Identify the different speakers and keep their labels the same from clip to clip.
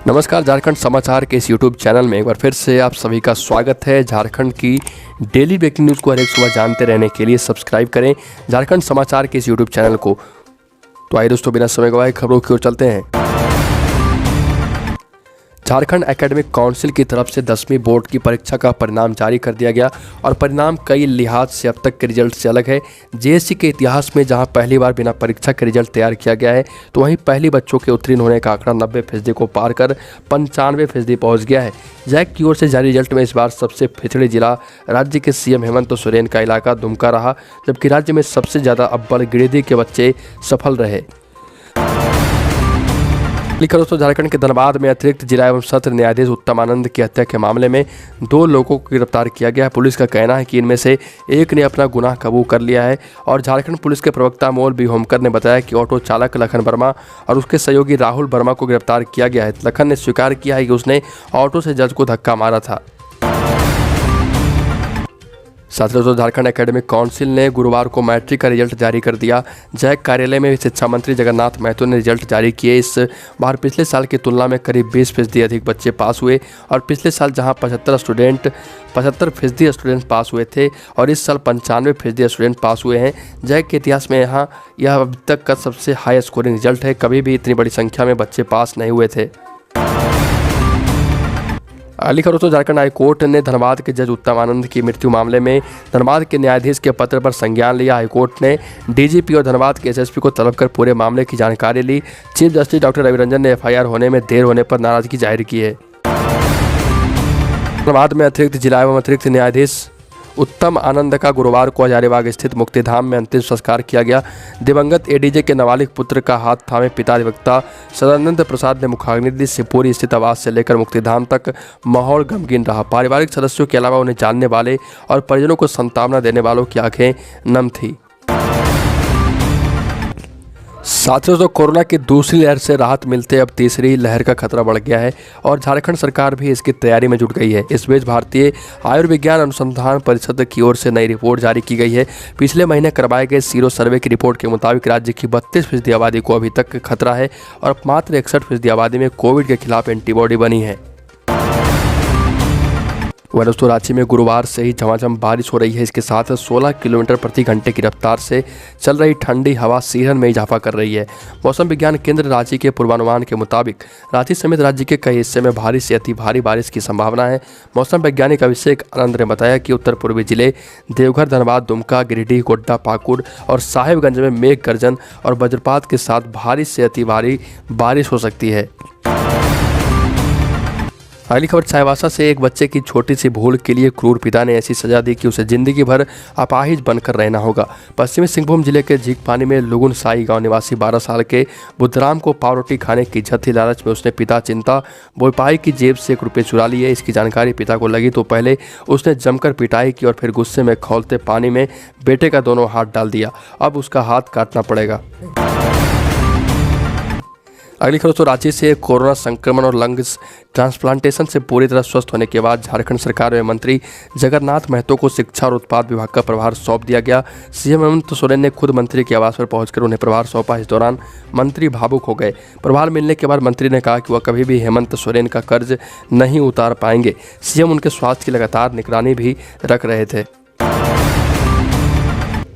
Speaker 1: नमस्कार, झारखंड समाचार के इस यूट्यूब चैनल में एक बार फिर से आप सभी का स्वागत है। झारखंड की डेली ब्रेकिंग न्यूज़ को हर एक सुबह जानते रहने के लिए सब्सक्राइब करें झारखंड समाचार के इस यूट्यूब चैनल को। तो आइए दोस्तों, बिना समय गवाए खबरों की ओर चलते हैं। झारखंड एकेडमिक काउंसिल की तरफ से 10वीं बोर्ड की परीक्षा का परिणाम जारी कर दिया गया और परिणाम कई लिहाज से अब तक के रिजल्ट से अलग है। जेएससी के इतिहास में जहां पहली बार बिना परीक्षा के रिजल्ट तैयार किया गया है, तो वहीं पहली बच्चों के उत्तीर्ण होने का आंकड़ा 90% को पार कर 95% पहुंच गया है। जैक की ओर से जारी रिजल्ट में इस बार सबसे पिछड़े जिला राज्य के सीएम हेमंत सोरेन का इलाका दुमका रहा, जबकि राज्य में सबसे ज़्यादा अव्वल गिरिडीह के बच्चे सफल रहे। दोस्तों, झारखंड के धनबाद में अतिरिक्त जिला एवं सत्र न्यायाधीश उत्तम आनंद की हत्या के मामले में 2 लोगों को गिरफ्तार किया गया है। पुलिस का कहना है कि इनमें से एक ने अपना गुनाह कबूल कर लिया है और झारखंड पुलिस के प्रवक्ता मोल बी होमकर ने बताया कि ऑटो चालक लखन वर्मा और उसके सहयोगी राहुल वर्मा को गिरफ्तार किया गया है। लखन ने स्वीकार किया है कि उसने ऑटो से जज को धक्का मारा था। साथ ही झारखंड एकेडमिक काउंसिल ने गुरुवार को मैट्रिक का रिजल्ट जारी कर दिया। जैक कार्यालय में शिक्षा मंत्री जगन्नाथ महतो ने रिजल्ट जारी किए। इस बार पिछले साल की तुलना में करीब 20% अधिक बच्चे पास हुए और पिछले साल जहां 75% स्टूडेंट पास हुए थे और इस साल 95% स्टूडेंट पास हुए हैं। जैक के इतिहास में यह अब तक का सबसे हाई स्कोरिंग रिजल्ट है। कभी भी इतनी बड़ी संख्या में बच्चे पास नहीं हुए थे। अगली खबर तो झारखंड हाईकोर्ट ने धनबाद के जज उत्तम आनंद की मृत्यु मामले में धनबाद के न्यायाधीश के पत्र पर संज्ञान लिया। हाईकोर्ट ने डीजीपी और धनबाद के एसएसपी को तलब कर पूरे मामले की जानकारी ली। Chief justice doctor Ravi Ranjan ने एफआईआर होने में देर होने पर नाराजगी जाहिर की है। धनबाद में अतिरिक्त जिला एवं अतिरिक्त न्यायाधीश उत्तम आनंद का गुरुवार को हजारीबाग स्थित मुक्तिधाम में अंतिम संस्कार किया गया। दिवंगत एडीजे के नाबालिग पुत्र का हाथ थामे पिता अधिवक्ता सदानंद प्रसाद ने मुखाग्नि दी। शिवपुरी स्थित आवास से लेकर मुक्तिधाम तक माहौल गमगीन रहा। पारिवारिक सदस्यों के अलावा उन्हें जानने वाले और परिजनों को सांत्वना देने वालों की आंखें नम थी। साथियों, तो कोरोना की दूसरी लहर से राहत मिलते अब तीसरी लहर का खतरा बढ़ गया है और झारखंड सरकार भी इसकी तैयारी में जुट गई है। इस बीच भारतीय आयुर्विज्ञान अनुसंधान परिषद की ओर से नई रिपोर्ट जारी की गई है। पिछले महीने करवाए गए सीरो सर्वे की रिपोर्ट के मुताबिक राज्य की 32% आबादी को अभी तक खतरा है और मात्र 61% आबादी में कोविड के खिलाफ एंटीबॉडी बनी है। वह दोस्तों, रांची में गुरुवार से ही झमाझम बारिश हो रही है। इसके साथ 16 किलोमीटर प्रति घंटे की रफ्तार से चल रही ठंडी हवा सीहन में इजाफा कर रही है। मौसम विज्ञान केंद्र रांची के पूर्वानुमान के मुताबिक रांची समेत राज्य के कई हिस्से में भारी से अति भारी बारिश की संभावना है। मौसम वैज्ञानिक अभिषेक आनंद ने बताया कि उत्तर पूर्वी जिले देवघर, धनबाद, दुमका, गिरिडीह, गोड्डा, पाकुड़ और साहिबगंज में मेघ गर्जन और वज्रपात के साथ भारी से अति भारी बारिश हो सकती है। अगली खबर, चाईबासा से एक बच्चे की छोटी सी भूल के लिए क्रूर पिता ने ऐसी सजा दी कि उसे जिंदगी भर अपाहिज बनकर रहना होगा। पश्चिमी सिंहभूम जिले के झीकपानी में लुगुन साई गांव निवासी 12 साल के बुद्धराम को पाव रोटी खाने की इच्छा थी। लालच में उसने पिता चिंता बोईपाई की जेब से 1 रुपये चुरा लिए। इसकी जानकारी पिता को लगी तो पहले उसने जमकर पिटाई की और फिर गुस्से में खौलते पानी में बेटे का दोनों हाथ डाल दिया। अब उसका हाथ काटना पड़ेगा। अगली खबर तो रांची से कोरोना संक्रमण और लंग्स ट्रांसप्लांटेशन से पूरी तरह स्वस्थ होने के बाद झारखंड सरकार में मंत्री जगन्नाथ महतो को शिक्षा और उत्पाद विभाग का प्रभार सौंप दिया गया। सीएम हेमंत सोरेन ने खुद मंत्री के आवास पर पहुंचकर उन्हें प्रभार सौंपा। इस दौरान मंत्री भावुक हो गए। प्रभार मिलने के बाद मंत्री ने कहा कि वह कभी भी हेमंत सोरेन का कर्ज नहीं उतार पाएंगे। सीएम उनके स्वास्थ्य की लगातार निगरानी भी रख रहे थे।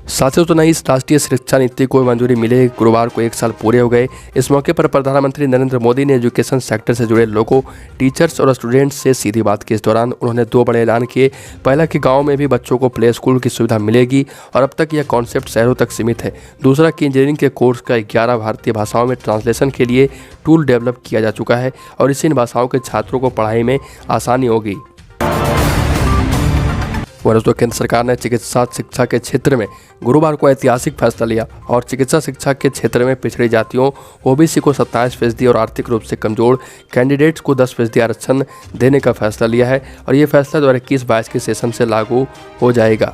Speaker 1: साथियों, तो नई राष्ट्रीय शिक्षा नीति को मंजूरी मिले गुरुवार को 1 साल पूरे हो गए। इस मौके पर प्रधानमंत्री नरेंद्र मोदी ने एजुकेशन सेक्टर से जुड़े लोगों, टीचर्स और स्टूडेंट्स से सीधी बात की। इस दौरान उन्होंने 2 बड़े ऐलान किए। पहला कि गांव में भी बच्चों को प्ले स्कूल की सुविधा मिलेगी और अब तक यह कॉन्सेप्ट शहरों तक सीमित है। दूसरा कि इंजीनियरिंग के कोर्स का 11 भारतीय भाषाओं में ट्रांसलेशन के लिए टूल डेवलप किया जा चुका है और इससे इन भाषाओं के छात्रों को पढ़ाई में आसानी होगी। दोस्तों, केंद्र सरकार ने चिकित्सा शिक्षा के क्षेत्र में गुरुवार को ऐतिहासिक फैसला लिया और चिकित्सा शिक्षा के क्षेत्र में पिछड़ी जातियों ओबीसी को 27% और आर्थिक रूप से कमजोर कैंडिडेट्स को 10% आरक्षण देने का फैसला लिया है और ये फैसला 2021-22 के सेशन से लागू हो जाएगा।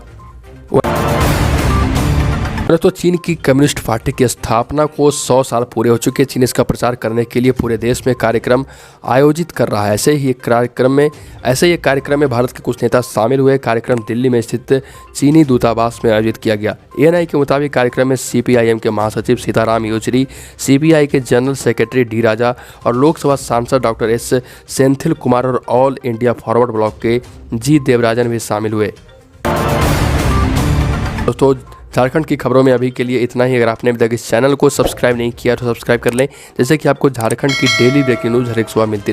Speaker 1: दोस्तों चीन की कम्युनिस्ट पार्टी की स्थापना को 100 साल पूरे हो चुके। चीन इसका प्रचार करने के लिए पूरे देश में कार्यक्रम आयोजित कर रहा है। ऐसे ही एक कार्यक्रम में भारत के कुछ नेता शामिल हुए। कार्यक्रम दिल्ली में स्थित चीनी दूतावास में आयोजित किया गया। एएनआई के मुताबिक कार्यक्रम में सीपीआईएम के महासचिव सीताराम येचुरी, सीपीआई के जनरल सेक्रेटरी डी राजा और लोकसभा सांसद डॉक्टर एस सेंथिल कुमार और ऑल इंडिया फॉरवर्ड ब्लॉक के जी देवराजन भी शामिल हुए। दोस्तों झारखंड की खबरों में अभी के लिए इतना ही। अगर आपने अभी तक इस चैनल को सब्सक्राइब नहीं किया तो सब्सक्राइब कर लें, जैसे कि आपको झारखंड की डेली ब्रेकिंग न्यूज़ हर एक सुबह मिलती है।